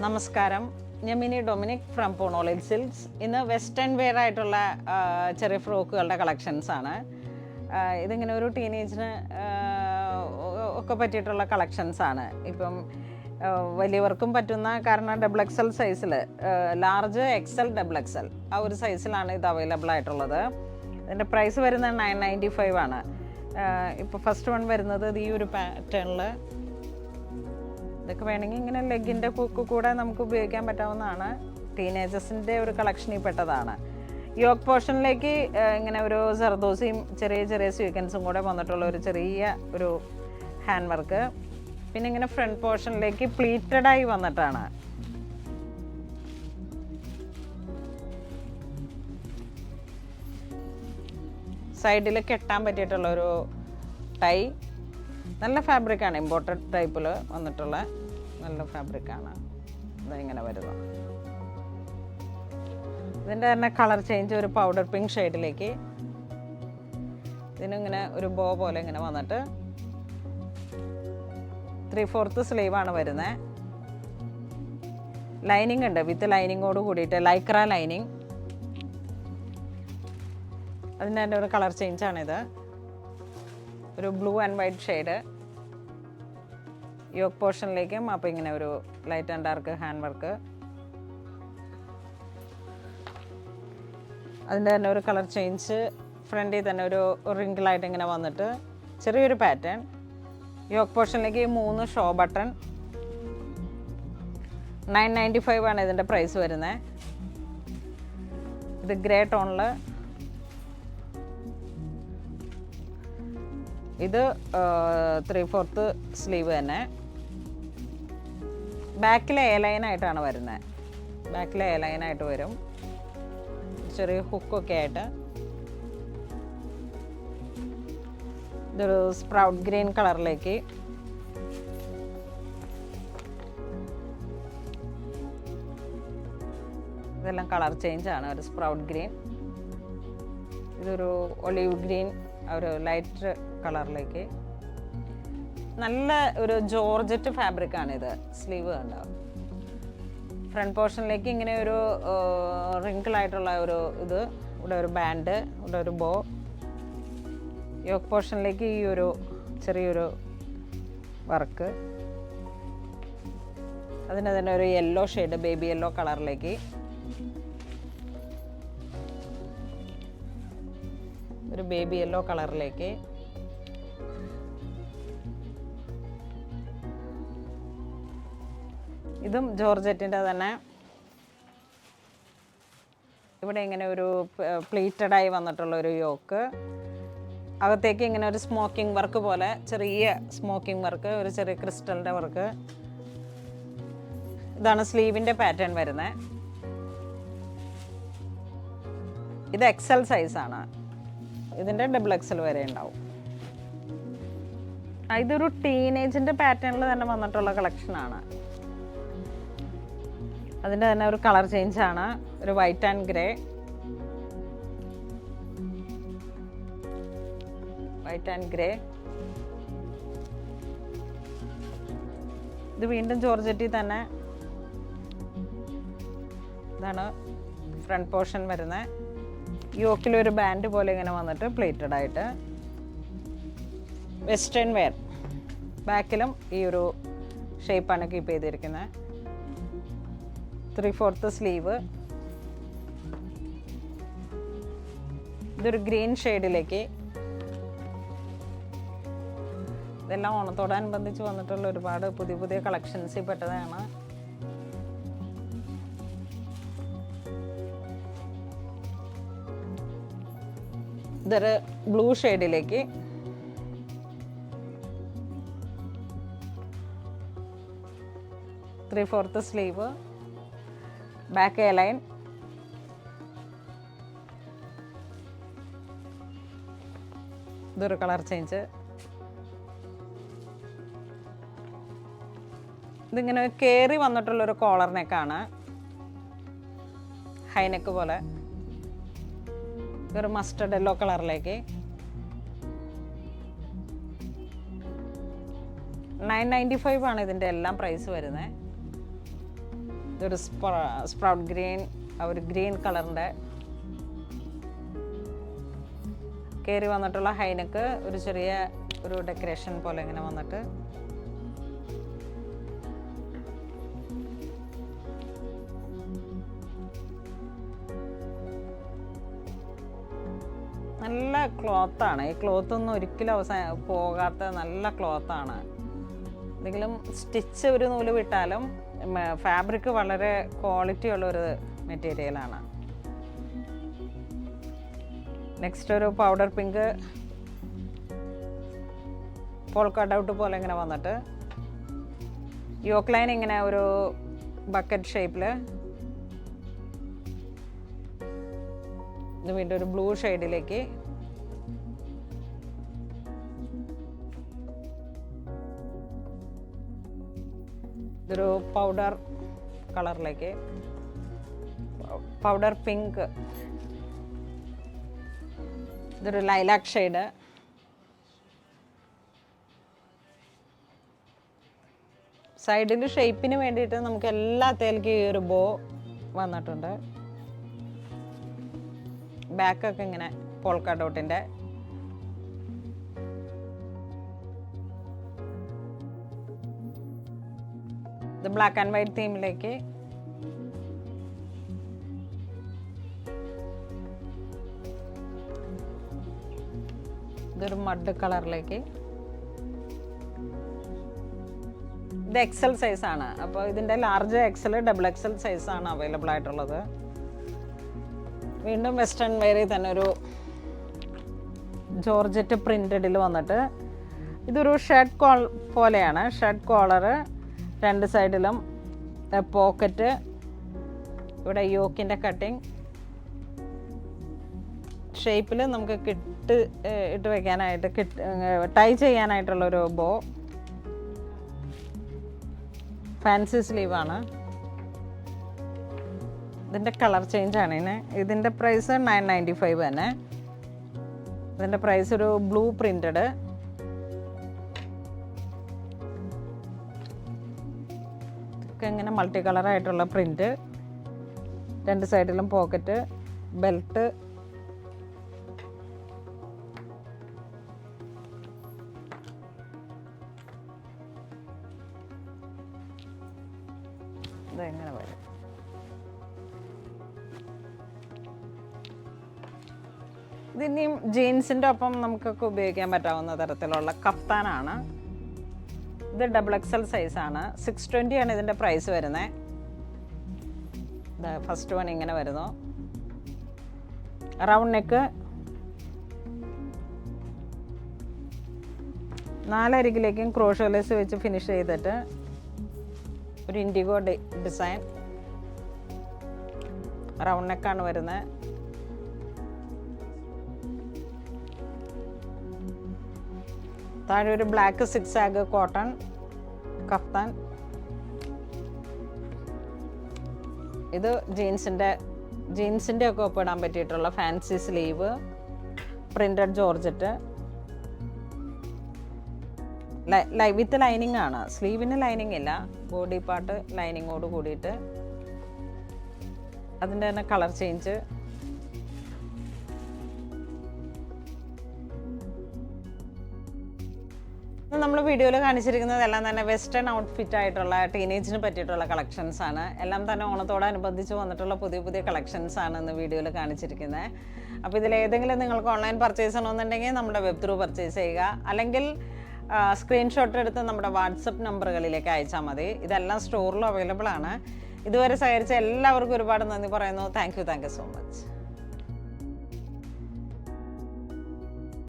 നമസ്കാരം, ഞാൻ mini Dominic from പൂണോളിൽ silks. ഇന്ന് വെസ്റ്റേൺ വെയർ ആയിട്ടുള്ള ചെറിയ ഫ്രോക്കുകളുടെ കളക്ഷൻസാണ്. ഇതിങ്ങനെ ഒരു ടീനേജിന് ഒക്കെ പറ്റിയിട്ടുള്ള കളക്ഷൻസാണ്. ഇപ്പം വലിയവർക്കും പറ്റുന്ന, കാരണം XXL സൈസിൽ, ലാർജ് XL XXL ആ ഒരു സൈസിലാണ് ഇത് അവൈലബിൾ ആയിട്ടുള്ളത്. ഇതിൻ്റെ പ്രൈസ് വരുന്നത് 995 ആണ്. ഇപ്പോൾ ഫസ്റ്റ് വൺ വരുന്നത് ഈ ഒരു പാറ്റേണിൽ. ഇതൊക്കെ വേണമെങ്കിൽ ഇങ്ങനെ ലെഗിൻ്റെ കൂടെ നമുക്ക് ഉപയോഗിക്കാൻ പറ്റാവുന്നതാണ്. ടീനേജേഴ്സിൻ്റെ ഒരു കളക്ഷനിൽ പെട്ടതാണ്. യോക്ക് പോർഷനിലേക്ക് ഇങ്ങനെ ഒരു സർദോസിയും ചെറിയ ചെറിയ സ്വീക്കൻസും കൂടെ വന്നിട്ടുള്ള ഒരു ചെറിയ ഒരു ഹാൻഡ് വർക്ക്. പിന്നെ ഇങ്ങനെ ഫ്രണ്ട് പോർഷനിലേക്ക് പ്ലീറ്റഡായി വന്നിട്ടാണ്. സൈഡിൽ കെട്ടാൻ പറ്റിയിട്ടുള്ളൊരു ടൈ. നല്ല ഫാബ്രിക്കാണ്, ഇമ്പോർട്ടഡ് ടൈപ്പിൽ വന്നിട്ടുള്ള നല്ല ഫാബ്രിക്കാണ്. ഇതിങ്ങനെ വരുന്നത്. ഇതിൻ്റെ തന്നെ കളർ ചേഞ്ച് ഒരു പൗഡർ പിങ്ക് ഷെയ്ഡിലേക്ക്. ഇതിനിങ്ങനെ ഒരു ബോ പോലെ ഇങ്ങനെ വന്നിട്ട് 3/4 സ്ലീവാണ് വരുന്നത്. ലൈനിങ് ഉണ്ട്, വിത്ത് ലൈനിങ്ങോട് കൂടിയിട്ട് ലൈക്ര ലൈനിങ്. അതിൻ്റെ തന്നെ ഒരു കളർ ചേഞ്ചാണിത്, ഒരു blue and white shade. Yoke പോർഷനിലേക്കും അപ്പോൾ ഇങ്ങനെ ഒരു light and dark hand work. അതിൻ്റെ തന്നെ ഒരു കളർ ചേഞ്ച്. ഫ്രണ്ടിൽ തന്നെ ഒരു റിങ്കിളായിട്ട് ഇങ്ങനെ വന്നിട്ട് ചെറിയൊരു പാറ്റേൺ. യോക്ക് പോർഷനിലേക്ക് 3 ഷോ ബട്ടൺ. 995 ആണ് ഇതിൻ്റെ പ്രൈസ് വരുന്നത്. ഇത് ഗ്രേ ടോണിൽ. ഇത് 3/4 സ്ലീവ് തന്നെ. ബാക്കിൽ എ ലൈനായിട്ടാണ് വരുന്നത്. ബാക്കിൽ എ ലൈനായിട്ട് വരും, ചെറിയ ഹുക്കൊക്കെ ആയിട്ട്. ഇതൊരു സ്പ്രൗട്ട് ഗ്രീൻ കളറിലേക്ക്. ഇതെല്ലാം കളർ ചേഞ്ചാണ്. ഒരു സ്പ്രൗട്ട് ഗ്രീൻ, ഇതൊരു ഒലിവ് ഗ്രീൻ, ഒരു ലൈറ്റ് കളറിലേക്ക്. നല്ല ഒരു ജോർജറ്റ് ഫാബ്രിക്കാണിത്. സ്ലീവ് കണ്ടോ. ഫ്രണ്ട് പോർഷനിലേക്ക് ഇങ്ങനെ ഒരു റിങ്കിളായിട്ടുള്ള ഒരു ഇത്. ഇവിടെ ഒരു ബാൻഡ്, ഇവിടെ ഒരു ബോ. യോക്ക് പോർഷനിലേക്ക് ഈ ഒരു ചെറിയൊരു വർക്ക്. അതിന് തന്നെ ഒരു യെല്ലോ ഷെയ്ഡ്, ബേബി യെല്ലോ കളറിലേക്ക്. ഒരു ബേബി യെല്ലോ കളറിലേക്ക്. ഇതും ജോർജറ്റിൻ്റെ തന്നെ. ഇവിടെ ഇങ്ങനെ ഒരു പ്ലീറ്റഡായി വന്നിട്ടുള്ള ഒരു യോക്ക്. അകത്തേക്ക് ഇങ്ങനെ ഒരു സ്മോക്കിംഗ് വർക്ക് പോലെ, ചെറിയ സ്മോക്കിംഗ് വർക്ക്, ഒരു ചെറിയ ക്രിസ്റ്റലിൻ്റെ വർക്ക്. ഇതാണ് സ്ലീവിൻ്റെ പാറ്റേൺ വരുന്നത്. ഇത് XL സൈസാണ്. ഇതിൻ്റെ XXL വരെ ഉണ്ടാവും. ഇതൊരു ടീനേജിൻ്റെ പാറ്റേണിൽ തന്നെ വന്നിട്ടുള്ള കളക്ഷനാണ്. അതിൻ്റെ തന്നെ ഒരു കളർ ചേഞ്ചാണ്, ഒരു white and grey. White and grey. ഇത് വീണ്ടും ജോർജറ്റിൽ തന്നെ. ഇതാണ് ഫ്രണ്ട് പോർഷൻ വരുന്നത്. യോക്കിലൊരു ബാൻഡ് പോലെ ഇങ്ങനെ വന്നിട്ട് പ്ലേറ്റഡ് ആയിട്ട്. Western wear. ബാക്കിലും ഈ ഒരു ഷേപ്പാണ് കീപ്പ് ചെയ്തിരിക്കുന്നത്. 3/4 സ്ലീവ്. ഇതൊരു ഗ്രീൻ ഷെയ്ഡിലേക്ക്. ഇതെല്ലാം ഓണത്തോടനുബന്ധിച്ച് വന്നിട്ടുള്ള ഒരുപാട് പുതിയ പുതിയ കളക്ഷൻസിൽ പെട്ടതാണ്. ഇതൊരു ബ്ലൂ ഷെയ്ഡിലേക്ക്. Three fourth sleeve. Back A line. ഇതൊരു കളർ ചേഞ്ച്. ഇതിങ്ങനെ കയറി വന്നിട്ടുള്ളൊരു കോളർ നെക്കാണ്, ഹൈനെക്ക് പോലെ. ഒരു മസ്റ്റർഡ് യെല്ലോ കളറിലേക്ക്. 995 ആണ് ഇതിൻ്റെ എല്ലാം പ്രൈസ് വരുന്നത്. ഇതൊരു സ്പ്രൗട്ട് ഗ്രീൻ, ഒരു ഗ്രീൻ കളറിൻ്റെ കയറി വന്നിട്ടുള്ള ഹൈനെക്ക്, ഒരു ചെറിയ ഒരു ഡെക്കറേഷൻ പോലെ ഇങ്ങനെ വന്നിട്ട് നല്ല ക്ലോത്താണ്. ഈ ക്ലോത്തൊന്നും ഒരിക്കലും പോകാത്ത നല്ല ക്ലോത്താണ്. എന്തെങ്കിലും സ്റ്റിച്ച് ഒരു നൂല് വിട്ടാലും ഫാബ്രിക് വളരെ ക്വാളിറ്റി ഉള്ളൊരു മെറ്റീരിയലാണ്. നെക്സ്റ്റ് ഒരു പൗഡർ പിങ്ക് പോൾക്ക ഡൗട്ട് പോലെ ഇങ്ങനെ വന്നിട്ട് യോക്ക് ലൈൻ ഇങ്ങനെ ഒരു ബക്കറ്റ് ഷേപ്പിൽ, ഇത് വീണ്ടും ഒരു ബ്ലൂ ഷെയ്ഡിലേക്ക്, ഇതൊരു പൗഡർ കളറിലേക്ക്, പൗഡർ പിങ്ക്, ഇതൊരു ലൈലാക്ക് ഷെയ്ഡ്, സൈഡിൽ ഷേപ്പിന് വേണ്ടിയിട്ട് നമുക്ക് എല്ലാത്തേക്കും ഈ ഒരു ബോ വന്നിട്ടുണ്ട്. ബാക്കൊക്കെ ഇങ്ങനെ പോൾക്ക ഡോട്ടിൻ്റെ, ഇത് ബ്ലാക്ക് ആൻഡ് വൈറ്റ് തീമിലേക്ക്, ഇതൊരു മഡ് കളറിലേക്ക്. ഇത് എക്സൽ സൈസാണ്. അപ്പോൾ ഇതിൻ്റെ ലാർജ് എക്സൽ, ഡബിൾ എക്സൽ സൈസാണ് അവൈലബിൾ ആയിട്ടുള്ളത്. വീണ്ടും വെസ്റ്റേൺ വെയറിൽ തന്നെ ഒരു ജോർജറ്റ് പ്രിൻറ്റഡിൽ വന്നിട്ട്, ഇതൊരു ഷർട്ട് പോലെയാണ്. ഷർട്ട് കോളറ്, രണ്ട് സൈഡിലും പോക്കറ്റ്, ഇവിടെ യോക്കിൻ്റെ കട്ടിങ് ഷേപ്പിൽ നമുക്ക് ഇട്ട് വയ്ക്കാനായിട്ട് ടൈ ചെയ്യാനായിട്ടുള്ളൊരു ബോ, ഫാൻസി സ്ലീവാണ്. ഇതിൻ്റെ കളർ ചേഞ്ച് ആണ്. ഇതിൻ്റെ പ്രൈസ് 995 തന്നെ. ഇതിൻ്റെ പ്രൈസ് ഒരു ബ്ലൂ പ്രിൻറ്റഡ്, ഒക്കെ ഇങ്ങനെ മൾട്ടി കളറായിട്ടുള്ള പ്രിൻറ്റ്, രണ്ട് സൈഡിലും പോക്കറ്റ്, ബെൽറ്റ്, ഇതെങ്ങനെ വരും. ഇതിനിയും ജീൻസിൻ്റെ ഒപ്പം നമുക്കൊക്കെ ഉപയോഗിക്കാൻ പറ്റാവുന്ന തരത്തിലുള്ള കഫ്താനാണ്. ഇത് ഡബിൾ എക്സൽ സൈസാണ്. 620 ആണ് ഇതിൻ്റെ പ്രൈസ് വരുന്നത്. ഫസ്റ്റ് വൺ ഇങ്ങനെ വരുന്നു. റൗണ്ട് നെക്ക്, 4 അരികിലേക്കും ക്രോഷോലേസ് വെച്ച് ഫിനിഷ് ചെയ്തിട്ട് ഒരു ഇൻഡിഗോ ഡിസൈൻ, റൗണ്ട് നെക്കാണ് വരുന്നത്. താഴെ ഒരു ബ്ലാക്ക് 6 ആഗ് കോട്ടൺ കഫ്താൻ. ഇത് ജീൻസിൻ്റെ ഒക്കെ ഒപ്പിടാൻ പറ്റിയിട്ടുള്ള fancy sleeve, printed georgette, with lining ആണ്. സ്ലീവിന് ലൈനിങ് ഇല്ല, ബോഡി പാർട്ട് ലൈനിങ്ങോട് കൂടിയിട്ട്. അതിൻ്റെ തന്നെ കളർ ചേഞ്ച്. നമ്മൾ വീഡിയോയിൽ കാണിച്ചിരിക്കുന്നതെല്ലാം തന്നെ വെസ്റ്റേൺ ഔട്ട്ഫിറ്റ് ആയിട്ടുള്ള ടീനേജിന് പറ്റിയിട്ടുള്ള കളക്ഷൻസ് ആണ്. എല്ലാം തന്നെ ഓണത്തോടനുബന്ധിച്ച് വന്നിട്ടുള്ള പുതിയ പുതിയ കളക്ഷൻസ് ആണ് ഇന്ന് വീഡിയോയിൽ കാണിച്ചിരിക്കുന്നത്. അപ്പോൾ ഇതിലേതെങ്കിലും നിങ്ങൾക്ക് ഓൺലൈൻ പർച്ചേസ് ചെയ്യണമെന്നുണ്ടെങ്കിൽ നമ്മുടെ വെബ് ത്രൂ പർച്ചേസ് ചെയ്യുക, അല്ലെങ്കിൽ സ്ക്രീൻഷോട്ട് എടുത്ത് നമ്മുടെ വാട്സപ്പ് നമ്പറുകളിലേക്ക് അയച്ചാൽ മതി. ഇതെല്ലാം സ്റ്റോറിലും അവൈലബിൾ ആണ്. ഇതുവരെ സഹകരിച്ച എല്ലാവർക്കും ഒരുപാട് നന്ദി പറയുന്നു. Thank you so much.